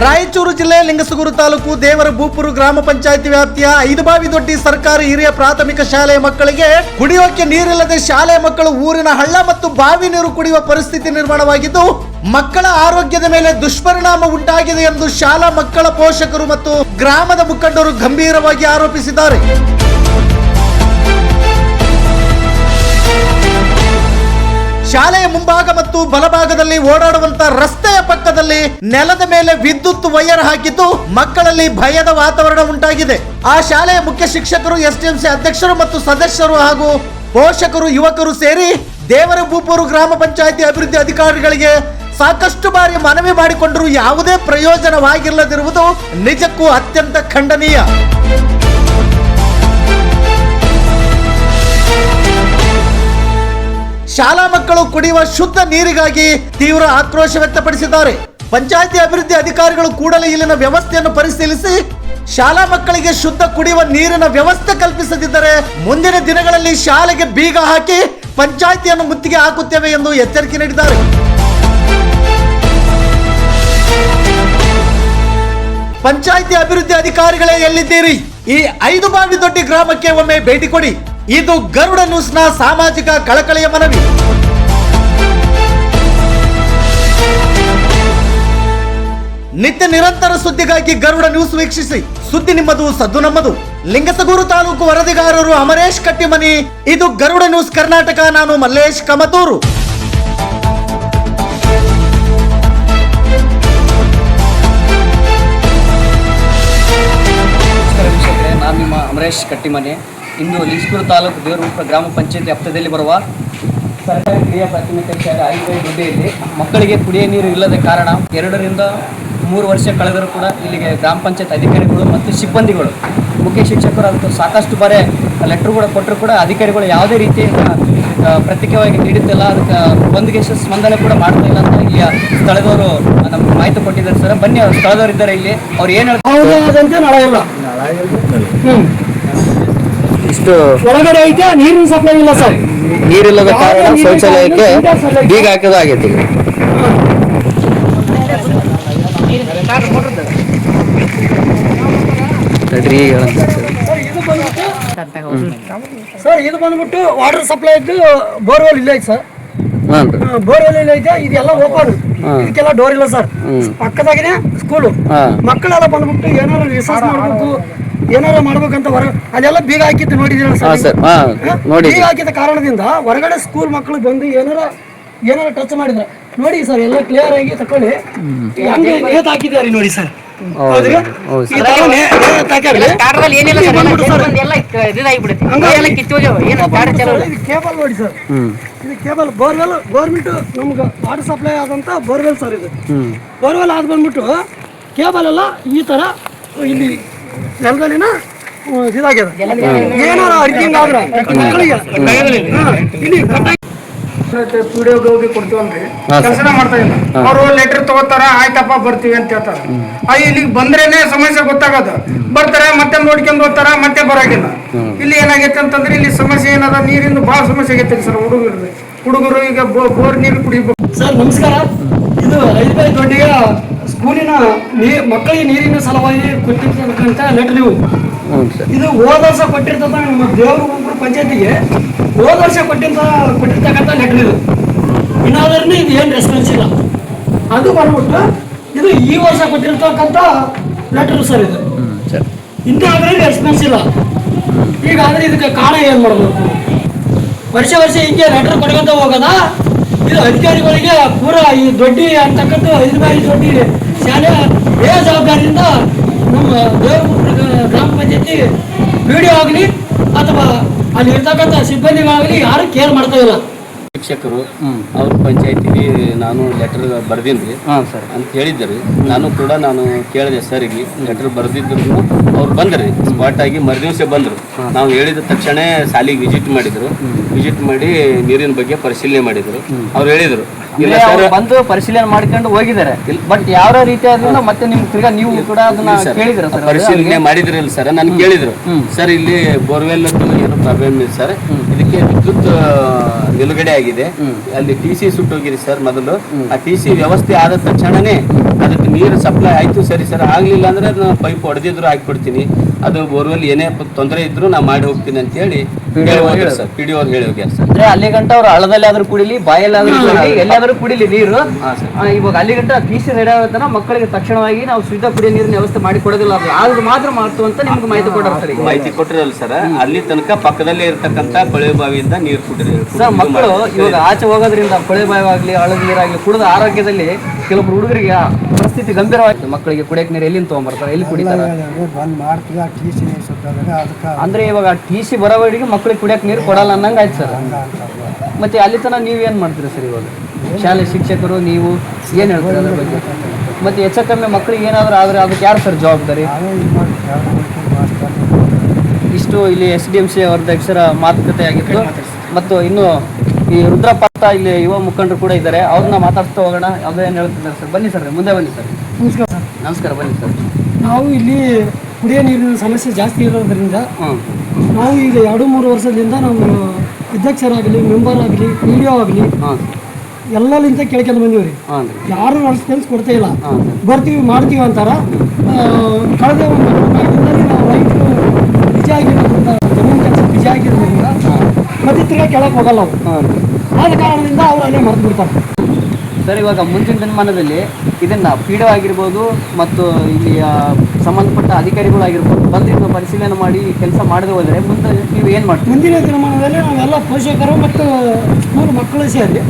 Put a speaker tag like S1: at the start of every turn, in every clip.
S1: ರಾಯಚೂರು ಜಿಲ್ಲೆ ಲಿಂಗಸಗೂರು ತಾಲೂಕು ದೇವರಭೂಪುರ ಗ್ರಾಮ ಪಂಚಾಯಿತಿ ವ್ಯಾಪ್ತಿಯ ಐದುಬಾವಿದೊಡ್ಡಿ ಸರ್ಕಾರಿ ಹಿರಿಯ ಪ್ರಾಥಮಿಕ ಶಾಲೆಯ ಮಕ್ಕಳಿಗೆ ಕುಡಿಯೋಕೆ ನೀರಿಲ್ಲದೆ ಶಾಲೆಯ ಮಕ್ಕಳು ಊರಿನ ಹಳ್ಳ ಮತ್ತು ಬಾವಿ ನೀರು ಕುಡಿಯುವ ಪರಿಸ್ಥಿತಿ ನಿರ್ಮಾಣವಾಗಿದ್ದು ಮಕ್ಕಳ ಆರೋಗ್ಯದ ಮೇಲೆ ದುಷ್ಪರಿಣಾಮ ಉಂಟಾಗಿದೆ ಎಂದು ಶಾಲಾ ಮಕ್ಕಳ ಪೋಷಕರು ಮತ್ತು ಗ್ರಾಮದ ಮುಖಂಡರು ಗಂಭೀರವಾಗಿ ಆರೋಪಿಸಿದ್ದಾರೆ. ಶಾಲೆಯ ಮುಂಭಾಗ ಮತ್ತು ಬಲಭಾಗದಲ್ಲಿ ಓಡಾಡುವಂತ ರಸ್ತೆಯ ಪಕ್ಕದಲ್ಲಿ ನೆಲದ ಮೇಲೆ ವಿದ್ಯುತ್ ವೈರ್ ಹಾಕಿದ್ದು ಮಕ್ಕಳಲ್ಲಿ ಭಯದ ವಾತಾವರಣ ಉಂಟಾಗಿದೆ. ಆ ಶಾಲೆಯ ಮುಖ್ಯ ಶಿಕ್ಷಕರು, ಎಸ್ಡಿಎಂಸಿ ಅಧ್ಯಕ್ಷರು ಮತ್ತು ಸದಸ್ಯರು ಹಾಗೂ ಪೋಷಕರು, ಯುವಕರು ಸೇರಿ ದೇವರಭೂಪುರ ಗ್ರಾಮ ಪಂಚಾಯಿತಿ ಅಭಿವೃದ್ಧಿ ಅಧಿಕಾರಿಗಳಿಗೆ ಸಾಕಷ್ಟು ಬಾರಿ ಮನವಿ ಮಾಡಿಕೊಂಡರೂ ಯಾವುದೇ ಪ್ರಯೋಜನವಾಗಿಲ್ಲದಿರುವುದು ನಿಜಕ್ಕೂ ಅತ್ಯಂತ ಖಂಡನೀಯ. ಶಾಲಾ ಮಕ್ಕಳು ಕುಡಿಯುವ ಶುದ್ಧ ನೀರಿಗಾಗಿ ತೀವ್ರ ಆಕ್ರೋಶ ವ್ಯಕ್ತಪಡಿಸಿದ್ದಾರೆ. ಪಂಚಾಯಿತಿ ಅಭಿವೃದ್ಧಿ ಅಧಿಕಾರಿಗಳು ಕೂಡಲೇ ಇಲ್ಲಿನ ವ್ಯವಸ್ಥೆಯನ್ನು ಪರಿಶೀಲಿಸಿ ಶಾಲಾ ಮಕ್ಕಳಿಗೆ ಶುದ್ಧ ಕುಡಿಯುವ ನೀರಿನ ವ್ಯವಸ್ಥೆ ಕಲ್ಪಿಸದಿದ್ದರೆ ಮುಂದಿನ ದಿನಗಳಲ್ಲಿ ಶಾಲೆಗೆ ಬೀಗ ಹಾಕಿ ಪಂಚಾಯಿತಿಯನ್ನು ಮುತ್ತಿಗೆ ಹಾಕುತ್ತೇವೆ ಎಂದು ಎಚ್ಚರಿಕೆ ನೀಡಿದ್ದಾರೆ. ಪಂಚಾಯಿತಿ ಅಭಿವೃದ್ಧಿ ಅಧಿಕಾರಿಗಳೇ ಎಲ್ಲಿದ್ದೀರಿ? ಈ ಐದುಬಾವಿದೊಡ್ಡಿ ಗ್ರಾಮಕ್ಕೆ ಒಮ್ಮೆ ಭೇಟಿ ಕೊಡಿ. ಇದು ಗರುಡ ನ್ಯೂಸ್ನ ಸಾಮಾಜಿಕ ಕಳಕಳಿಯ ಮನವಿ. ನಿತ್ಯ ನಿರಂತರ ಸುದ್ದಿಗಾಗಿ ಗರುಡ ನ್ಯೂಸ್ ವೀಕ್ಷಿಸಿ. ಸುದ್ದಿ ನಿಮ್ಮದು, ಸದ್ದು ನಮ್ಮದು. ಲಿಂಗಸಗೂರು ತಾಲೂಕು ವರದಿಗಾರರು ಅಮರೇಶ್ ಕಟ್ಟಿಮನಿ. ಇದು ಗರುಡ ನ್ಯೂಸ್ ಕರ್ನಾಟಕ. ನಾನು ಮಲ್ಲೇಶ್ ಕಮತೂರು.
S2: ನಾನು ನಿಮ್ಮ ಅಮರೇಶ್ ಕಟ್ಟಿಮನೆ. ಇಂದು ಲಿಂಗಸಗೂರು ತಾಲೂಕು ದೇವರಭೂಪುರ ಗ್ರಾಮ ಪಂಚಾಯತಿ ವ್ಯಾಪ್ತಿಯಲ್ಲಿ ಬರುವ ಸರ್ಕಾರಿ ಹಿರಿಯ ಪ್ರಾಥಮಿಕ ಶಾಲೆ ಐದುಬಾವಿದೊಡ್ಡಿಯಲ್ಲಿ ಮಕ್ಕಳಿಗೆ ಕುಡಿಯ ನೀರು ಇಲ್ಲದ ಕಾರಣ 2 ರಿಂದ 3 ವರ್ಷ ಕಳೆದರೂ ಕೂಡ ಇಲ್ಲಿಗೆ ಗ್ರಾಮ ಪಂಚಾಯತ್ ಅಧಿಕಾರಿಗಳು ಮತ್ತು ಸಿಬ್ಬಂದಿಗಳು, ಮುಖ್ಯ ಶಿಕ್ಷಕರು ಅದಕ್ಕೆ ಸಾಕಷ್ಟು ಬಾರಿ ಲೆಟ್ರ್ ಕೂಡ ಕೊಟ್ಟರು ಕೂಡ ಅಧಿಕಾರಿಗಳು ಯಾವುದೇ ರೀತಿ ಪ್ರತ್ಯೇಕವಾಗಿ ನೀಡುತ್ತಿಲ್ಲ. ಅದಕ್ಕೆ ಒಂದಿಗೆ ಸ್ಪಂದನೆ ಕೂಡ ಮಾಡ್ತಾ ಇಲ್ಲ ಅಂತ ಇಲ್ಲಿಯ ಸ್ಥಳದವರು ನಮ್ಗೆ ಮಾಹಿತಿ ಕೊಟ್ಟಿದ್ದಾರೆ. ಸರ್, ಬನ್ನಿ, ಸ್ಥಳದವರು ಇದ್ದಾರೆ ಇಲ್ಲಿ. ಅವ್ರು ಏನು ಹೇಳ್ತಾರೆ? ಇಷ್ಟು
S3: ಒಳಗಡೆ ಐತೆ, ನೀರಿನ ಸಪ್ಲೈ ಇಲ್ಲ ಸರ್.
S2: ನೀರಿಲ್ಲದ ಕಾರಣ ಶೌಚಾಲಯಕ್ಕೆ ಬೀಗ ಹಾಕೋದಾಗೈತಿ.
S3: ಸರ್, ಇದು ಬಂದ್ಬಿಟ್ಟು ವಾಟರ್ ಸಪ್ಲೈ ಇದ್ದು ಬೋರ್ವೆಲ್ ಇಲ್ಲ ಐತೆ ಸರ್. ಬೋರ್ವೆಲ್ ಇಲ್ಲ ಐತೆ. ಇದೆಲ್ಲ ಓಪನ್, ಇದಕ್ಕೆಲ್ಲ ಡೋರ್ ಇಲ್ಲ ಸರ್. ಪಕ್ಕದಾಗಿನೇ ಸ್ಕೂಲು. ಮಕ್ಕಳೆಲ್ಲ ಬಂದ್ಬಿಟ್ಟು ಏನಾದ್ರು ರಿಸರ್ಚ್ ಮಾಡ್ಬೇಕು, ಏನಾರ ಮಾಡ್ಬೇಕಂತ ಅದೆಲ್ಲ ಬೀಗ ಹಾಕಿದ್ದು ನೋಡಿದಿರ ಸರ್. ಬೀಗ ಹಾಕಿದ ಕಾರಣದಿಂದ ಹೊರಗಡೆ ಸ್ಕೂಲ್ ಮಕ್ಕಳು ಬಂದು ಏನಾರ ಟಚ್ ಮಾಡಿದ್ರೆ ನೋಡಿ ಸರ್, ಎಲ್ಲ ಕ್ಲಿಯರ್ ಆಗಿ ತಕೊಳ್ಳಿ. ಹಾಕಿದ್ದಾರೆ ನೋಡಿ ಸರ್. ಕೇಬಲ್ ನೋಡಿ ಸರ್, ಇದು ಕೇಬಲ್ ಬೋರ್ವೆಲ್. ಗೌರ್ಮೆಂಟ್ ನಮ್ಗೆ ವಾಟರ್ ಸಪ್ಲೈ ಆದಂತ ಬೋರ್ವೆಲ್ ಸರ್. ಇದು ಬೋರ್ವೆಲ್ ಆದ್ ಬಂದ್ಬಿಟ್ಟು ಕೇಬಲ್ ಎಲ್ಲ ಈ ತರ ಇಲ್ಲಿ ನೆಲದಲ್ಲಿನ ಇದಾಗ್ಯದ. ಏನಾರ ಅರ್ಕಿಂಗ್ ಆದ್ರೆ ಮಕ್ಕಳಿಗೆ ಇಲ್ಲಿ ಪಿಡಿಒಗೆ ಕೊಡ್ತೀವಲ್ರಿ, ಕೆಲಸನ ಮಾಡ್ತಾ ಇಲ್ಲ. ಅವರು ಲೆಟರ್ ತಗೋತಾರ, ಆಯ್ತಪ್ಪ ಬರ್ತೀವಿ ಅಂತ ಹೇಳ್ತಾರ. ಇಲ್ಲಿಗೆ ಬಂದ್ರೇನೆ ಸಮಸ್ಯೆ ಗೊತ್ತಾಗದ. ಬರ್ತಾರ, ಮತ್ತೆ ನೋಡ್ಕೊಂಡು ಹೋಗ್ತಾರ, ಮತ್ತೆ ಬರಾಗಿಲ್ಲ. ಇಲ್ಲಿ ಏನಾಗೈತೆ ಅಂತಂದ್ರೆ ಇಲ್ಲಿ ಸಮಸ್ಯೆ ಏನದ, ನೀರಿಂದ ಬಹಳ ಸಮಸ್ಯೆ ಆಗೈತೆ ಸರ್. ಹುಡುಗರು ಈಗ ಬೋರ್ ನೀರು ಕುಡಿಬೇಕು. ಸರ್ ನಮಸ್ಕಾರ. ಇದು ಐದುಬಾವಿದೊಡ್ಡಿಯ ಸ್ಕೂಲಿನ ಮಕ್ಕಳಿಗೆ ನೀರಿನ ಸಲುವಾಗಿ ಕೊಟ್ಟಿರ್ತಕ್ಕಂಥ ಲೆಟರ್ ಇವು. ಇದು ಹೋದ ವರ್ಷ ಕೊಟ್ಟಿರ್ತದ ನಮ್ಮ ದೇವರಭೂಪುರ ಪಂಚಾಯತಿಗೆ ಹೋದ ವರ್ಷ ಕೊಟ್ಟಿರ್ತಕ್ಕಂಥ ಲೆಟರ್ ಇದು. ಇನ್ನಾದ್ರೂ ಇದು ಏನು ರೆಸ್ಪಾನ್ಸ್ ಇಲ್ಲ. ಅದು ಬಂದ್ಬಿಟ್ಟು ಇದು ಈ ವರ್ಷ ಕೊಟ್ಟಿರ್ತಕ್ಕಂಥ ಲೆಟರ್ ಸರ್. ಇದು ಇಂತಾದ್ರೆ ರೆಸ್ಪಾನ್ಸ್ ಇಲ್ಲ. ಹೀಗಾದ್ರೆ ಇದಕ್ಕೆ ಕಾರಣ ಏನು ಮಾಡಬೇಕು? ವರ್ಷ ಹಿಂಗೆ ಲೆಟರ್ ಕೊಡ್ಕೊಂತ ಹೋಗೋದ? ಇದು ಅಧಿಕಾರಿಗಳಿಗೆ ಪೂರಾ ಈ ದೊಡ್ಡಿ ಅಂತಕ್ಕಂಥ ಐದುಬಾವಿದೊಡ್ಡಿ ಶಾಲೆ ಬೇಜವಾಬ್ದಾರಿಯಿಂದ ನಮ್ಮ ದೇವರಭೂಪುರ ಗ್ರಾಮ ಪಂಚಾಯತಿ ವಿಡಿಯೋ ಆಗಲಿ ಅಥವಾ ಅಲ್ಲಿ ಇರ್ತಕ್ಕಂಥ ಸಿಬ್ಬಂದಿಗಳಾಗಲಿ ಯಾರು ಕೇರ್ ಮಾಡ್ತಾ ಇಲ್ಲ.
S2: ಶಿಕ್ಷಕರು ಅವ್ರ ಪಂಚಾಯತಿಗೆ ನಾನು ಲೆಟರ್ ಬರ್ದೀನಿ ಸರ್ ಅಂತ ಹೇಳಿದ್ದರು. ನಾನು ಕೇಳಿದೆ ಸರ್ಗೆ. ಲೆಟರ್ ಬರ್ದಿದ್ರು ಅವ್ರು ಬಂದ್ರಿ, ಸ್ಪಾಟ್ ಆಗಿ ಮರುದಿವಸ ಬಂದರು. ನಾವು ಹೇಳಿದ ತಕ್ಷಣ ಶಾಲೆಗೆ ವಿಸಿಟ್ ಮಾಡಿದ್ರು. ವಿಸಿಟ್ ಮಾಡಿ ನೀರಿನ ಬಗ್ಗೆ ಪರಿಶೀಲನೆ ಮಾಡಿದರು. ಅವ್ರು ಹೇಳಿದರು ಅಂದ್ರೆ ಅವ್ರು ಬಂದು ಪರಿಶೀಲನೆ ಮಾಡ್ಕೊಂಡು ಹೋಗಿದ್ದಾರೆ. ಬಟ್ ಯಾವ ರೀತಿಯಾದ್ರಿಂದ ಮತ್ತೆ ನಿಮ್ಗೆ ತಿರ್ಗಾ ನೀವು ಕೂಡ ಅದನ್ನ ಕೇಳಿದ್ರ ಸರ್?
S4: ಪರಿಶೀಲನೆ ಮಾಡಿದ್ರಲ್ಲ ಸರ್, ನಾನು ಕೇಳಿದ್ರು ಸರ್ ಇಲ್ಲಿ ಬೋರ್ವೆಲ್ ಏನು ಪ್ರಾಬ್ಲಮ್ ಇದೆ ಸರ್, ಇದಕ್ಕೆ ವಿದ್ಯುತ್ ನಿಲುಗಡೆ ಆಗಿದೆ, ಅಲ್ಲಿ TC ಸುಟ್ಟೋಗಿದೆ ಸರ್. ಮೊದಲು ಆ TC ವ್ಯವಸ್ಥೆ ಆದ ತಕ್ಷಣನೇ ಅದಕ್ಕೆ ನೀರು ಸಪ್ಲೈ ಆಯ್ತು. ಸರಿ ಸರ್, ಆಗ್ಲಿಲ್ಲ ಅಂದ್ರೆ ಅದನ್ನ ಪೈಪ್ ಹೊಡೆದಿದ್ರು ಹಾಕ್ಬಿಡ್ತೀನಿ, ಅದು ಬೋರ್ವೆಲ್ ಏನೇ ತೊಂದರೆ ಇದ್ರು ನಾ ಮಾಡಿ ಹೋಗ್ತೀನಿ ಅಂತ ಹೇಳಿ ಸರ್ PDO ಅವ್ರು ಹೇಳಿ ಹೋಗ್ಯಾರ ಸರ್.
S2: ಅಂದ್ರೆ ಅಲ್ಲಿ ಗಂಟ ಅವ್ರು ಹಳ್ಳದಲ್ಲಿ ಆದ್ರೂ ಕುಡಿಲಿ, ಬಾಯಲ್ಲಾದ್ರೂ ಕುಡಿಲಿ, ಎಲ್ಲಾದ್ರೂ ಕುಡಿಲಿ ನೀರು. ಇವಾಗ ಅಲ್ಲಿ ಗಂಟ TC ರೆಡಿ ಆಗುತ್ತಾನ ಮಕ್ಕಳಿಗೆ ತಕ್ಷಣವಾಗಿ ನಾವು ಶುದ್ಧ ಕುಡಿಯೋ ನೀರಿನ ವ್ಯವಸ್ಥೆ ಮಾಡಿ ಕೊಡೋದಿಲ್ಲ, ಅದು ಆದ್ರೂ ಮಾತ್ರ ಮಾಡ್ತು ಅಂತ ನಿಮ್ಗೆ ಮಾಹಿತಿ ಕೊಡ್ತಾರೆ ಸರ್.
S4: ಮಾಹಿತಿ ಕೊಟ್ಟಿರಲ್ಲ ಸರ್, ಅಲ್ಲಿ ತನಕ ಪಕ್ಕದಲ್ಲೇ ಇರ್ತಕ್ಕಂಥ ಕೊಳವೆ ಬಾವಿಯಿಂದ ನೀರು ಕುಡಿರಿ
S2: ಸರ್. ಮಕ್ಕಳು ಇವಾಗ ಆಚೆ ಹೋಗೋದ್ರಿಂದ ಕೊಳೆ ಬಾವಿ ಆಗ್ಲಿ ಹಳದ ನೀರಾಗ್ಲಿ ಕುಡಿದ ಆರೋಗ್ಯದಲ್ಲಿ ಕೆಲವೊಬ್ರು ಹುಡುಗರಿಗೆ ಪರಿಸ್ಥಿತಿ ಗಂಭೀರವಾಗಿದೆ. ಮಕ್ಕಳಿಗೆ ಕುಡಿಯಕ್ಕೆ ನೀರು ಎಲ್ಲಿಂದ ತೊಗೊಂಬರ್ತಾರೆ, ಎಲ್ಲಿ ಕುಡಿತಾರೆ? ಅಂದ್ರೆ ಇವಾಗ TC ಬರೋವರೆಗೆ ಮಕ್ಕಳಿಗೆ ಕುಡಿಯಕ್ಕೆ ನೀರು ಕೊಡಲ್ಲ ಅನ್ನಂಗೆ ಆಯ್ತು ಸರ್. ಮತ್ತೆ ಅಲ್ಲಿ ತನಕ ನೀವೇನು ಮಾಡ್ತೀರಿ ಸರ್? ಇವಾಗ ಶಾಲೆ ಶಿಕ್ಷಕರು ನೀವು ಏನು ಹೇಳ್ತೀರಿ ಅದ್ರ ಬಗ್ಗೆ? ಮತ್ತೆ ಹೆಚ್ಚು ಕಮ್ಮಿ ಮಕ್ಕಳಿಗೆ ಏನಾದರೂ ಆದರೆ ಅದಕ್ಕೆ ಯಾರು ಸರ್ ಜವಾಬ್ದಾರಿ? ಇಷ್ಟು ಇಲ್ಲಿ SDMC ಅಧ್ಯಕ್ಷರ ಮಾತುಕತೆ ಆಗಿತ್ತು. ಮತ್ತು ಇನ್ನು ಈ ರುದ್ರಪಾತ ಇಲ್ಲಿ ಯುವ ಮುಖಂಡರು ಕೂಡ ಇದ್ದಾರೆ, ಅವ್ರನ್ನ ಮಾತಾಡ್ತಾ ಹೋಗೋಣ. ಅವ್ರು ಏನು ಹೇಳ್ತಿದ್ದಾರೆ ಸರ್? ಬನ್ನಿ ಸರ್, ಮುಂದೆ ಬನ್ನಿ ಸರ್.
S3: ನಮಸ್ಕಾರ ಸರ್.
S2: ನಮಸ್ಕಾರ, ಬನ್ನಿ ಸರ್.
S3: ನಾವು ಇಲ್ಲಿ ಕುಡಿಯೋ ನೀರಿನ ಸಮಸ್ಯೆ ಜಾಸ್ತಿ ಇರೋದ್ರಿಂದ ನಾವು ಈಗ 2-3 ವರ್ಷದಿಂದ ನಾವು ಅಧ್ಯಕ್ಷರಾಗಲಿ, ಮೆಂಬರ್ ಆಗಲಿ, PDO ಆಗಲಿ ಎಲ್ಲಲಿಂದ ಕೇಳ್ಕೊಂಡು ಬಂದೀವ್ರಿ. ಯಾರು ರೆಸ್ಪಾನ್ಸ್ ಕೊಡ್ತಾ ಇಲ್ಲ. ಬರ್ತೀವಿ ಮಾಡ್ತೀವಿ ಅಂತಾರ. ಕಳೆದ ಒಂದು 4 ದಿನದಲ್ಲಿ ನಾವು ರೈತರು ಬಿಜಿ ಆಗಿರೋದ್ರಿಂದ, ಜಮೀನು ಕೆಲಸ ಬಿಜಿ ಆಗಿರೋದ್ರಿಂದ ಮತ್ತೆ ತಿರ್ಗಾ ಕೆಳಕ್ಕೆ ಹೋಗಲ್ಲ ಅವರು. ಆದ ಕಾರಣದಿಂದ ಅವರು ಅಲ್ಲೇ ಮರೆತು ಬಿಡ್ತಾರೆ
S2: ಸರ್. ಇವಾಗ ಮುಂದಿನ ದಿನಮಾನದಲ್ಲಿ ಇದನ್ನ PDO ಆಗಿರ್ಬೋದು ಮತ್ತು ಇಲ್ಲಿ ಸಂಬಂಧಪಟ್ಟ ಅಧಿಕಾರಿಗಳು ಆಗಿರ್ಬೋದು ಬಂದು ಇದನ್ನು ಪರಿಶೀಲನೆ ಮಾಡಿ ಕೆಲಸ ಮಾಡದೆ ಹೋದರೆ ಮುಂದೆ ನೀವು ಏನು ಮಾಡ್ತೀವಿ?
S3: ಮುಂದಿನ ದಿನಮಾನದಲ್ಲಿ ನಾವೆಲ್ಲ ಪೋಷಕರು ಮತ್ತು ಸ್ಕೂಲ್ ಮಕ್ಕಳು ಸೇರಿ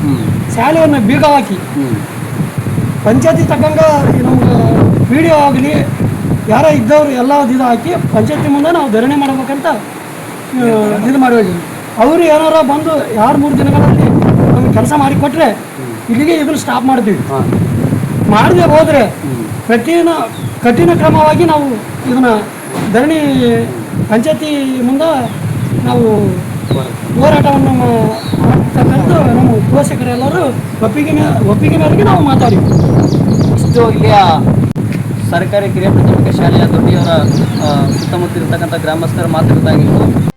S3: ಶಾಲೆಯನ್ನು ಬೀಗ ಹಾಕಿ ಪಂಚಾಯತಿ ತಕ್ಕಂಗೆ ನಮ್ಗೆ PDO ಆಗಲಿ ಯಾರ ಇದ್ದವರು ಎಲ್ಲ ಇದು ಹಾಕಿ ಪಂಚಾಯತಿ ಮುಂದೆ ನಾವು ಧರಣಿ ಮಾಡ್ಬೇಕಂತ ಇದು ಮಾಡಿ ಹೋಗಿದ್ವಿ. ಅವರು ಏನಾರ ಬಂದು 2-3 ದಿನಗಳಲ್ಲಿ ನಮ್ಗೆ ಕೆಲಸ ಮಾಡಿಕೊಟ್ರೆ ಇಲ್ಲಿಗೆ ಇದನ್ನು ಸ್ಟಾಪ್ ಮಾಡ್ತೀವಿ. ಮಾಡದೆ ಹೋದರೆ ಕಠಿಣ ಕ್ರಮವಾಗಿ ನಾವು ಇದನ್ನು ಧರಣಿ ಪಂಚಾಯತಿ ಮುಂದೆ ನಾವು ಹೋರಾಟವನ್ನು ಮಾಡ್ತಕ್ಕಂಥ ನಮ್ಮ ಪೋಷಕರೆಲ್ಲರೂ ಒಪ್ಪಿಗೆ ಮೇರೆಗೆ ನಾವು ಮಾತಾಡಿದ್ವಿ.
S2: ಇಷ್ಟು ಇಲ್ಲಿಯ ಸರ್ಕಾರಿ ಕಿರಿಯ ಪ್ರಾಥಮಿಕ ಶಾಲೆಯ ದೊಡ್ಡಿಯವರ ಸುತ್ತಮುತ್ತ ಇರತಕ್ಕಂಥ ಗ್ರಾಮಸ್ಥರ ಮಾತುಕತೆ ಆಗಿತ್ತು.